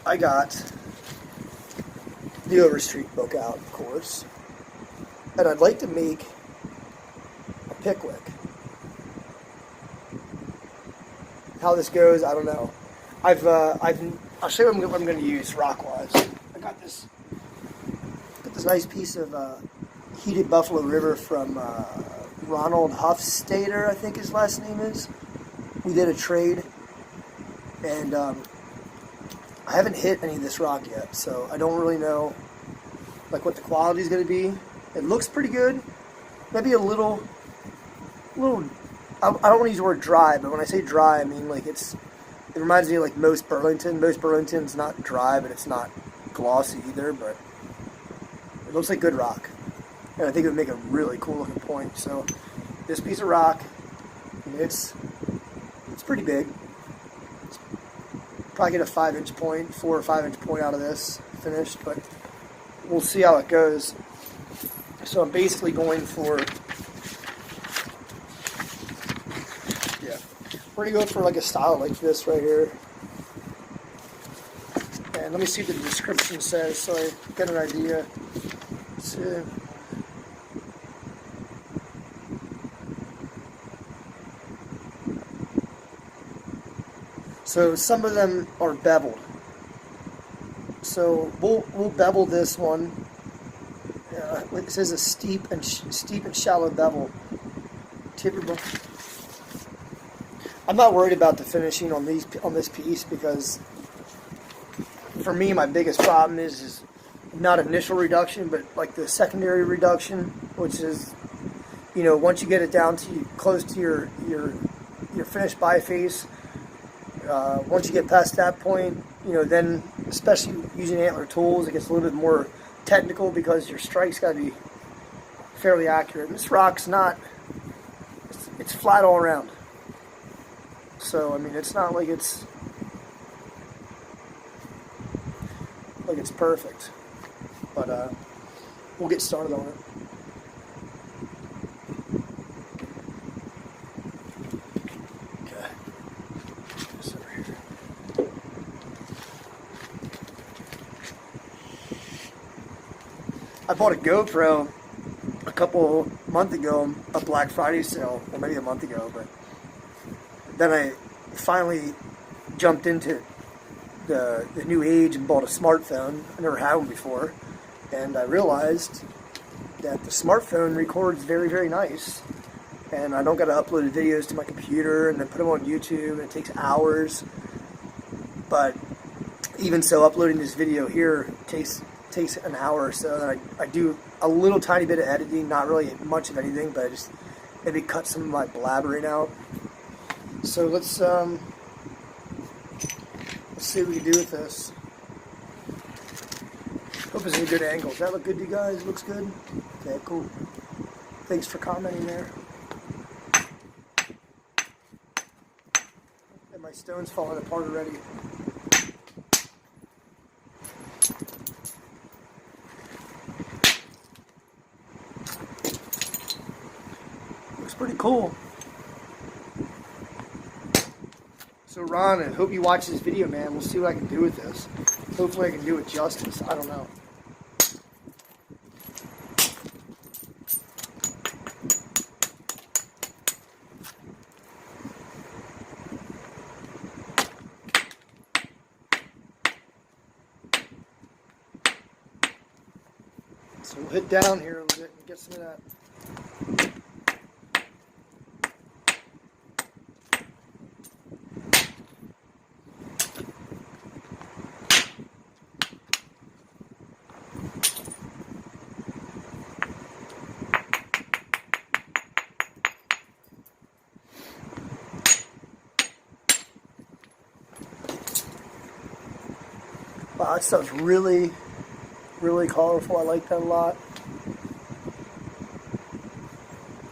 I got the Overstreet book out, of course, and I'd like to make a Pickwick. How this goes, I don't know. I'll show you what I'm going to use rock-wise. I got this nice piece of heated Buffalo River from Ronald Huffstader, I think his last name is. We did a trade, and I haven't hit any of this rock yet, so I don't really know like what the quality is going to be. It looks pretty good. Maybe a little. I don't want to use the word dry, but when I say dry, I mean like it reminds me of like most Burlington. Most Burlington's not dry, but it's not glossy either. But it looks like good rock, and I think it would make a really cool looking point. So this piece of rock, it's pretty big. Probably get a 5-inch point, 4 or 5-inch point out of this finished, but we'll see how it goes. So I'm basically going for, we're going to go for like a style like this right here. And let me see what the description says so I get an idea. So, some of them are beveled. So we'll bevel this one. It says a steep and shallow bevel. Typical. I'm not worried about the finishing on this piece because for me my biggest problem is not initial reduction, but like the secondary reduction, which is, you know, once you get it down to close to your finished biface. Once you get past that point, you know, then especially using antler tools, it gets a little bit more technical because your strike's got to be fairly accurate. And this rock's not, it's flat all around. So, I mean, it's not like it's perfect. But we'll get started on it. I bought a GoPro a couple months ago, a Black Friday sale, or maybe a month ago, but then I finally jumped into the new age and bought a smartphone. I never had one before, and I realized that the smartphone records very, very nice, and I don't got to upload the videos to my computer and then put them on YouTube, and it takes hours. But even so, uploading this video here takes an hour or so, and I do a little tiny bit of editing, not really much of anything, but I just maybe cut some of my blabbering out. So let's see what we can do with this. Hope it's a good angle. Does that look good to you guys? Looks good? Okay, cool. Thanks for commenting there. And my stone's falling apart already. Pretty cool. So Ron, I hope you watch this video, man. We'll see what I can do with this. Hopefully I can do it justice. I don't know. So we'll hit down here a little bit and get some of that. Wow, that stuff's really, really colorful. I like that a lot.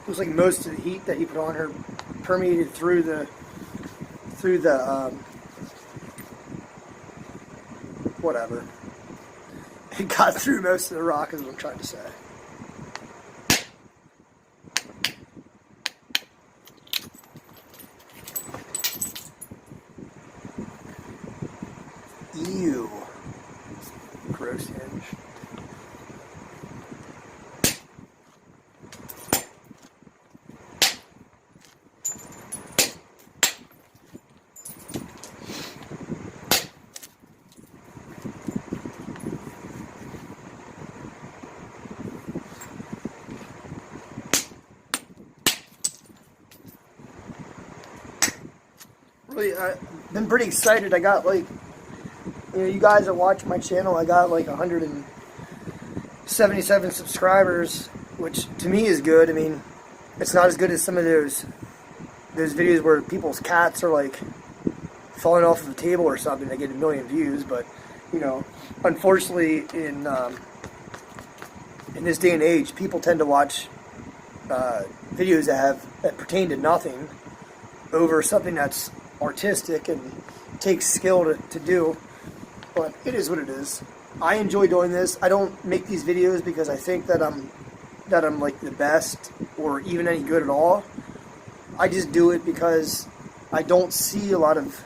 Looks like most of the heat that he put on her permeated through the whatever. It got through most of the rock, is what I'm trying to say. Ew. roast hinge. Really, I've been pretty excited. I got like, you guys that watch my channel, I got like 177 subscribers, which to me is good. I mean, it's not as good as some of those videos where people's cats are like falling off of a table or something. They get a million views, but unfortunately, in this day and age, people tend to watch videos that pertain to nothing over something that's artistic and takes skill to do. But it is what it is. I enjoy doing this. I don't make these videos because I think that I'm like the best or even any good at all. I just do it because I don't see a lot of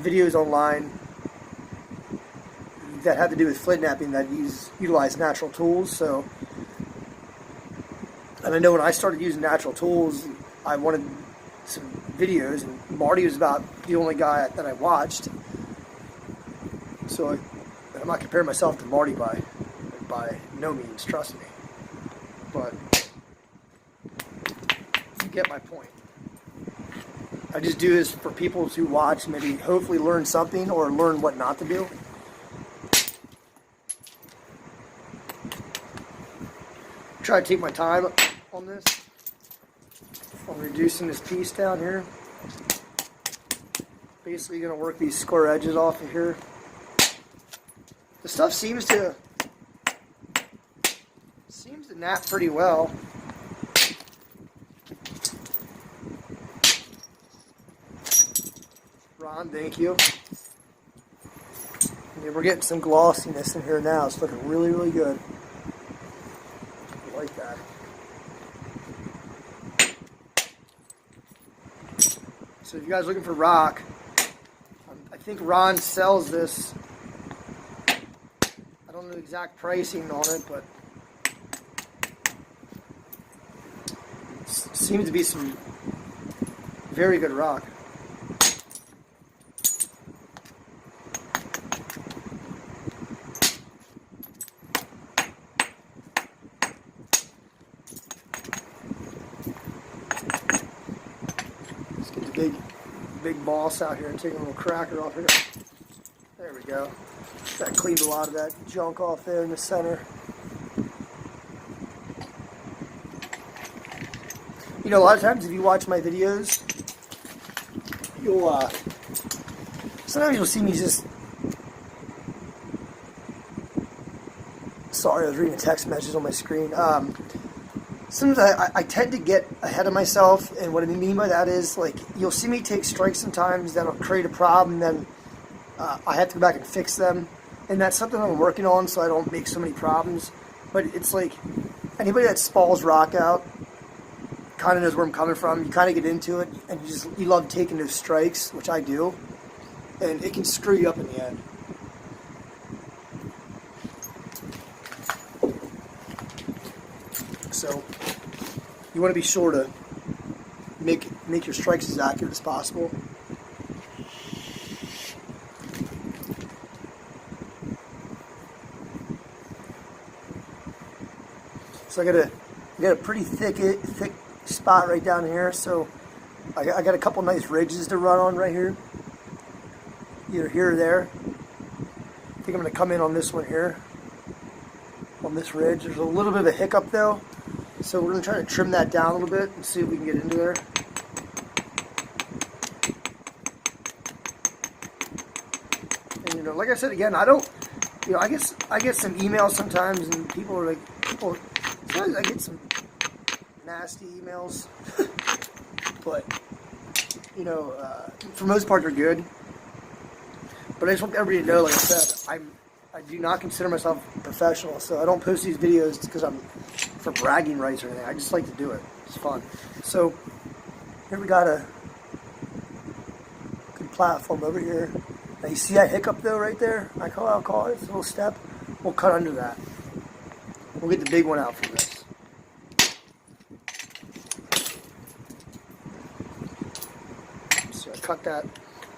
videos online that have to do with flint knapping that utilize natural tools. So, and I know when I started using natural tools, I wanted some videos, and Marty was about the only guy that I watched. So I'm not comparing myself to Marty by no means, trust me. But you get my point. I just do this for people to watch, maybe hopefully learn something or learn what not to do. Try to take my time on this. I'm reducing this piece down here. Basically going to work these square edges off of here. The stuff seems to nap pretty well. Ron, thank you. Yeah, we're getting some glossiness in here now. It's looking really, really good. I like that. So if you guys are looking for rock, I think Ron sells this. I don't know the exact pricing on it, but it seems to be some very good rock. Let's get the big boss out here and take a little cracker off here. There we go. That cleaned a lot of that junk off there in the center. A lot of times if you watch my videos, sometimes you'll see me just, sorry, I was reading a text message on my screen. Sometimes I tend to get ahead of myself, and what I mean by that is, like, you'll see me take strikes sometimes that'll create a problem, then I have to go back and fix them, and that's something I'm working on so I don't make so many problems. But it's like, anybody that spalls rock out kind of knows where I'm coming from. You kind of get into it, and you love taking those strikes, which I do, and it can screw you up in the end. So you want to be sure to make your strikes as accurate as possible. So I got a pretty thick spot right down here. So I got a couple nice ridges to run on right here, either here or there. I think I'm going to come in on this one here, on this ridge. There's a little bit of a hiccup though, so we're going to try to trim that down a little bit and see if we can get into there. And like I said again, I don't, I get some emails sometimes, and people are like, sometimes I get some nasty emails, but for the most part they're good. But I just want everybody to know, like I said, I do not consider myself professional, so I don't post these videos because I'm for bragging rights or anything. I just like to do it. It's fun. So here we got a good platform over here. Now you see that hiccup though right there? I'll call it. It's a little step. We'll cut under that. We'll get the big one out for this. So I cut that.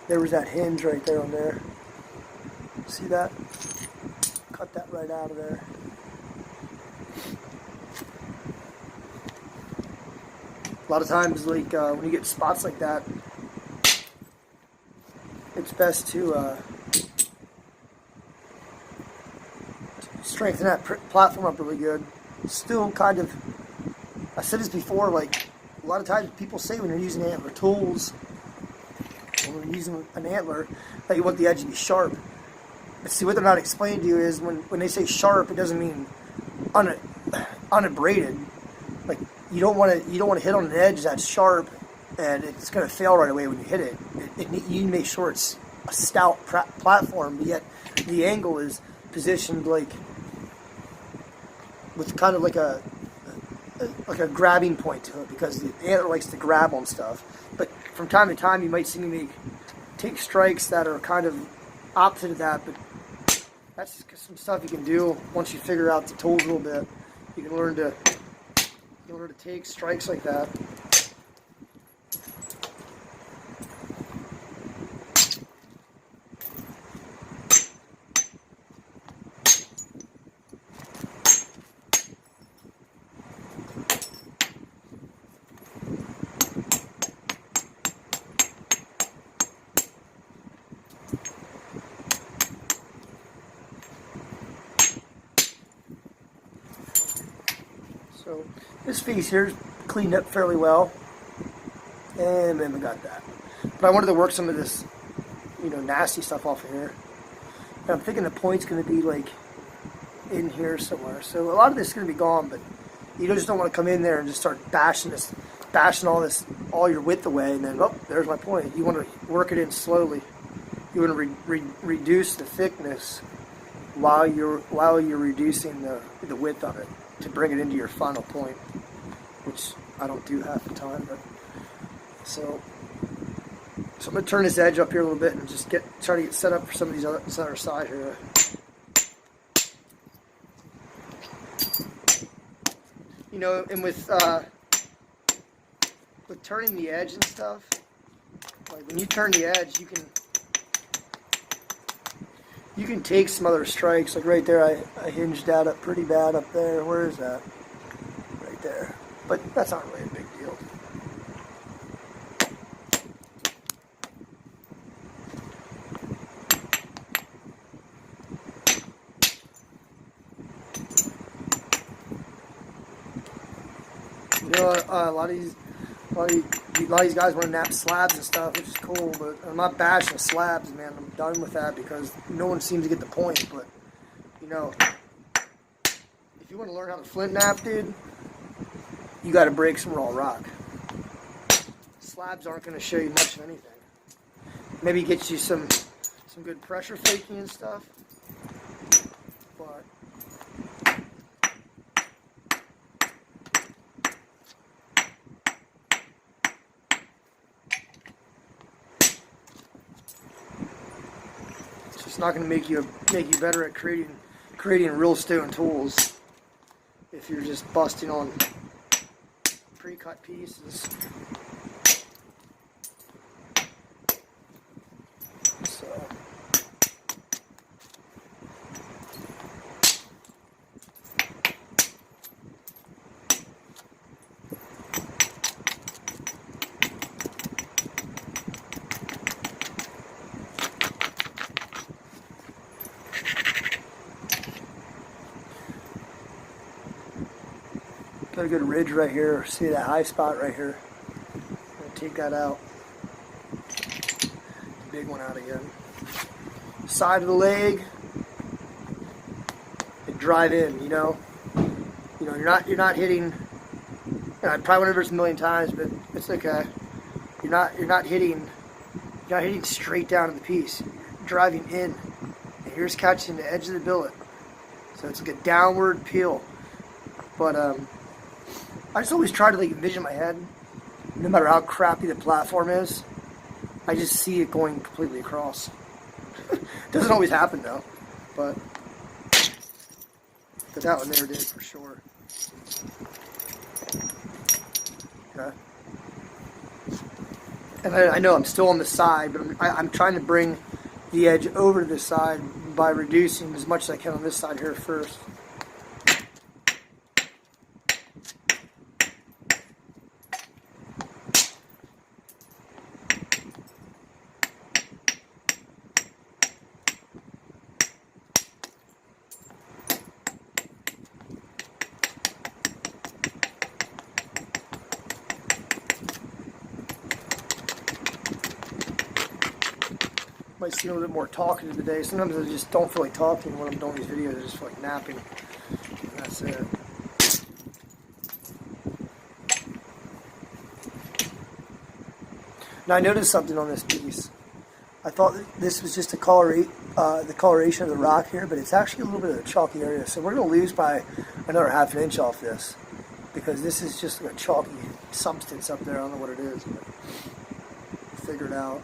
There was that hinge right there on there. See that? Cut that right out of there. A lot of times, like when you get spots like that, it's best to strengthen that platform up really good. Still kind of, I said this before, like a lot of times people say when you're using antler tools, when you're using an antler, that you want the edge to be sharp. But see, what they're not explaining to you is when they say sharp, it doesn't mean unabraded. Like you don't want to hit on an edge that's sharp and it's going to fail right away when you hit it. You make sure it's a stout platform, but yet the angle is positioned like with kind of like a grabbing point to it, because the antler likes to grab on stuff. But from time to time, you might see me take strikes that are kind of opposite of that, but that's some stuff you can do once you figure out the tools a little bit. You can learn to take strikes like that. So this piece here is cleaned up fairly well, and then we got that. But I wanted to work some of this, nasty stuff off of here. And I'm thinking the point's going to be like in here somewhere. So a lot of this is going to be gone, but you just don't want to come in there and just start bashing all your width away, and then there's my point. You want to work it in slowly. You want to reduce the thickness while you're reducing the width of it, to bring it into your final point, which I don't do half the time. But so I'm gonna turn this edge up here a little bit and just try to get set up for some of this other side here. And with turning the edge and stuff, like when you turn the edge, you can take some other strikes. Like right there, I hinged that up pretty bad up there. Where is that? Right there. But that's not really a big deal. A lot of these guys want to nap slabs and stuff, which is cool, but I'm not bashing slabs, man. I'm done with that because no one seems to get the point. But if you want to learn how to flint nap, dude, you got to break some raw rock. Slabs aren't going to show you much of anything. Maybe get you some good pressure faking and stuff, but it's not going to make you better at creating real stone tools if you're just busting on pre-cut pieces. So got a good ridge right here. See that high spot right here? I'm gonna take that out. Big one out again. Side of the leg. And drive in. You're not hitting. I probably went over this a million times, but it's okay. You're not hitting straight down to the piece. You're driving in, and you're just catching the edge of the billet. So it's like a downward peel. But I just always try to envision in my head, no matter how crappy the platform is, I just see it going completely across. Doesn't always happen though, but that one there did for sure. Okay. And I know I'm still on the side, but I'm trying to bring the edge over to the side by reducing as much as I can on this side here first. Might seem a little bit more talkative today. Sometimes I just don't feel like talking when I'm doing these videos. I just feel like napping. And that's it. Now I noticed something on this piece. I thought that this was just the coloration of the rock here, but it's actually a little bit of a chalky area. So we're going to lose by another ½ an inch off this, because this is just a chalky substance up there. I don't know what it is, but figure it out.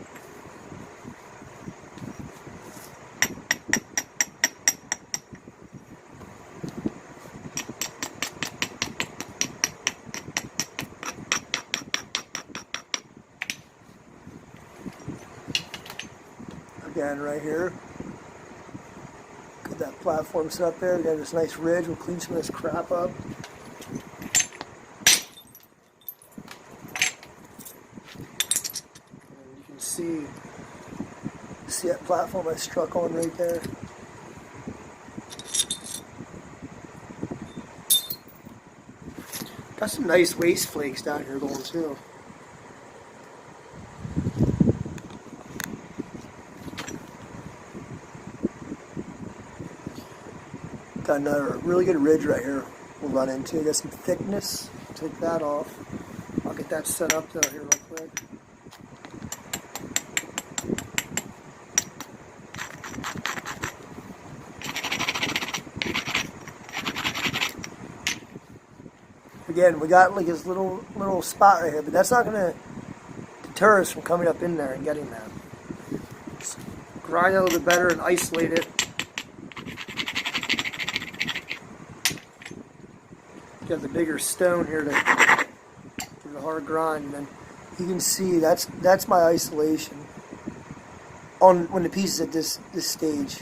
Again, right here, get that platform set up there. We got this nice ridge. We'll clean some of this crap up. And you can see that platform I struck on right there. Got some nice waste flakes down here going too. Got another really good ridge right here we'll run into. Got some thickness. Take that off. I'll get that set up though here real quick. Again, we got like this little spot right here, but that's not going to deter us from coming up in there and getting that. Just grind it a little bit better and isolate it. Got the bigger stone here to give it a hard grind, and then you can see that's my isolation on when the piece is at this stage.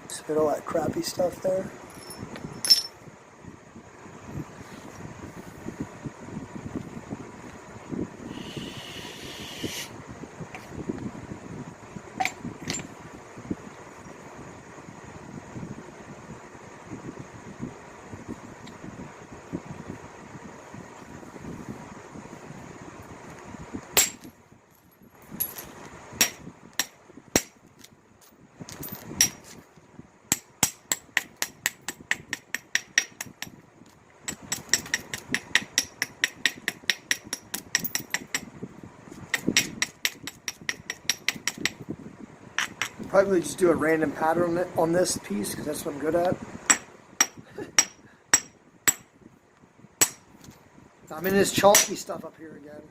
Just hit all that crappy stuff there. Probably just do a random pattern on this piece because that's what I'm good at. I'm in this chalky stuff up here again.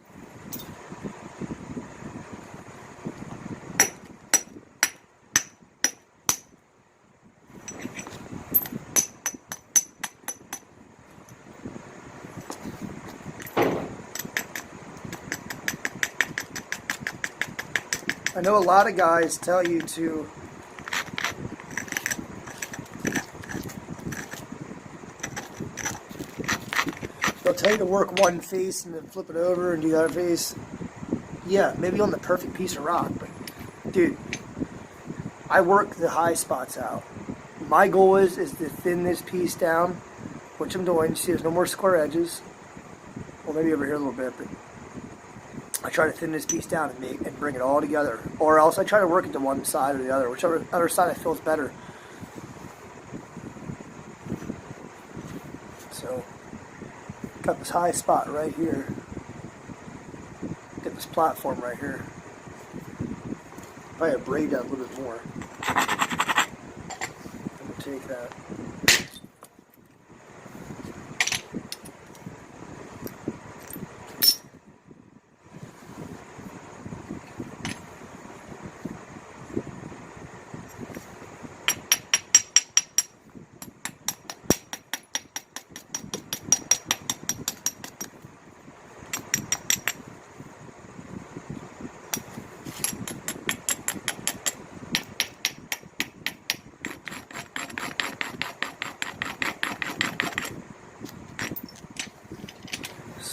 I know a lot of guys tell you to they'll tell you to work one face and then flip it over and do the other face. Yeah, maybe on the perfect piece of rock, but dude, I work the high spots out. My goal is to thin this piece down, which I'm doing. You see there's no more square edges. Well, maybe over here a little bit, but I try to thin this piece down and bring it all together. Or else I try to work it to one side or the other, whichever other side I feel is better. So, got this high spot right here. Get this platform right here. Probably braid that a little bit more. I'm going to take that.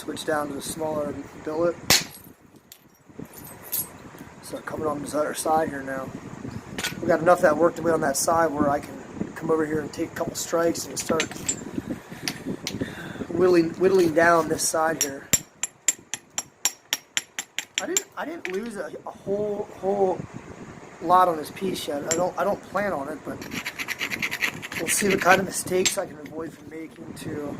switch down to a smaller billet. So coming on this other side here now. We got enough that worked away on that side where I can come over here and take a couple strikes and start whittling down this side here. I didn't lose a whole lot on this piece yet. I don't plan on it, but we'll see what kind of mistakes I can avoid from making too.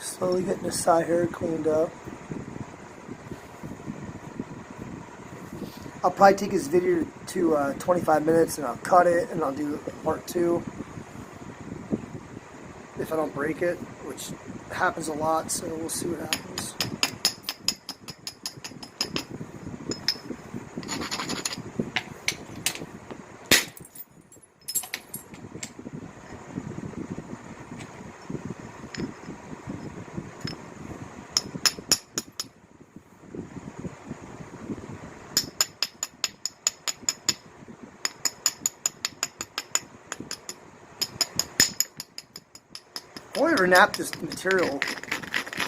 Slowly getting this side here cleaned up. I'll probably take this video to 25 minutes and I'll cut it and I'll do part 2 if I don't break it, which happens a lot, so we'll see what happens. I've only ever napped this material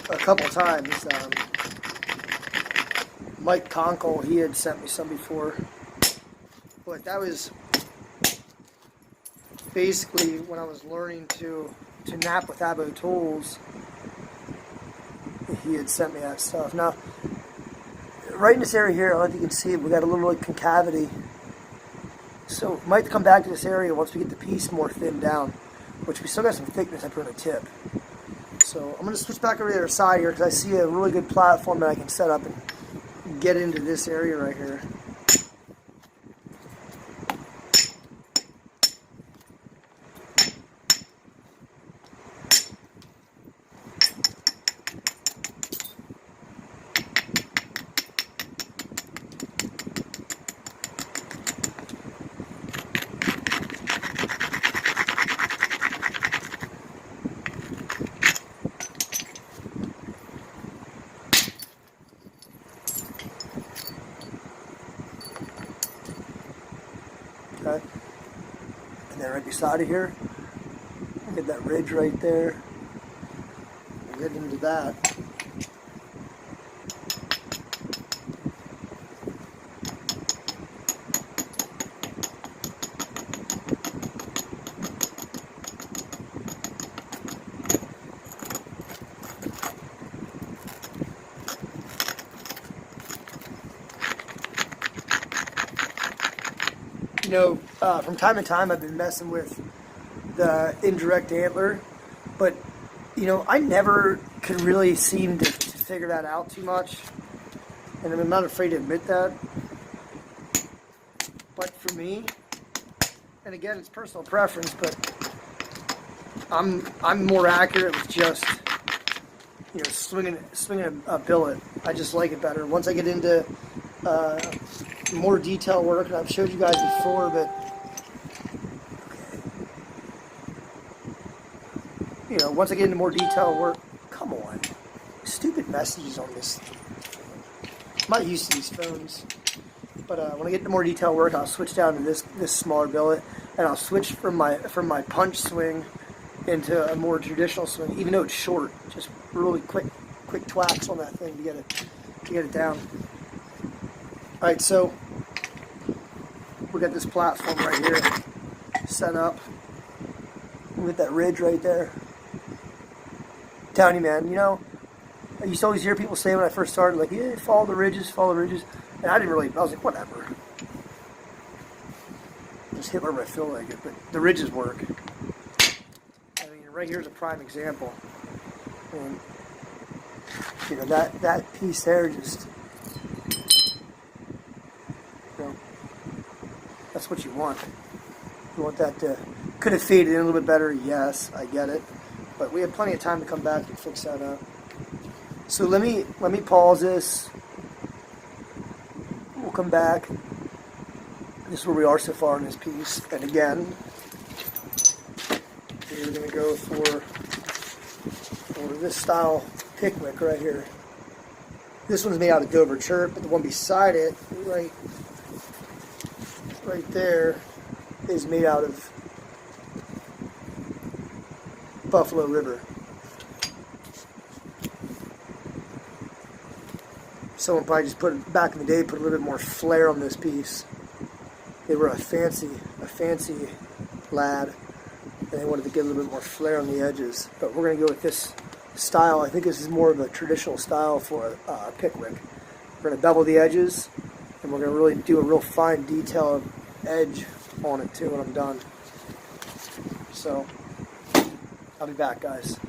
a couple times. Mike Conkle, he had sent me some before, but that was basically when I was learning to nap with Abo tools. He had sent me that stuff. Now, right in this area here, I don't know if you can see it, we got a little like concavity. So might come back to this area once we get the piece more thinned down, which we still got some thickness I put on the tip. So I'm going to switch back over to the other side here because I see a really good platform that I can set up and get into this area right here. Okay. And then right beside of here, look at that ridge right there. We'll get into that. You know, from time to time I've been messing with the indirect antler, but you know, I never could really seem to figure that out too much, and I'm not afraid to admit that. But for me, and again, it's personal preference, but I'm more accurate with just, you know, swinging a billet. I just like it better. Once I get into more detail work, and I've showed you guys before, but you know, once I get into more detail work, come on, stupid messages on this. I'm not used to these phones, but when I get into more detail work, I'll switch down to this smaller billet, and I'll switch from my punch swing into a more traditional swing, even though it's short. Just really quick twacks on that thing to get it down. All right, so we got this platform right here set up. We got that ridge right there. I'm telling you, man, you know, I used to always hear people say when I first started, like, yeah, follow the ridges, and I was like, whatever. Just hit wherever I feel like it, but the ridges work. I mean, right here's a prime example. And, you know, that piece there just, you know, that's what you want. You want that to Could have faded in a little bit better, yes, I get it. But we have plenty of time to come back and fix that up. So let me pause this. We'll come back. This is where we are so far in this piece. And again, we're going to go for this style Pickwick right here. This one's made out of Dover Chirp, but the one beside it, right there, is made out of Buffalo River. Someone probably just put, back in the day, put a little bit more flair on this piece. They were a fancy lad, and they wanted to get a little bit more flair on the edges. But we're going to go with this style. I think this is more of a traditional style for a Pickwick. We're going to bevel the edges, and we're going to really do a real fine detailed edge on it too when I'm done. So I'll be back, guys.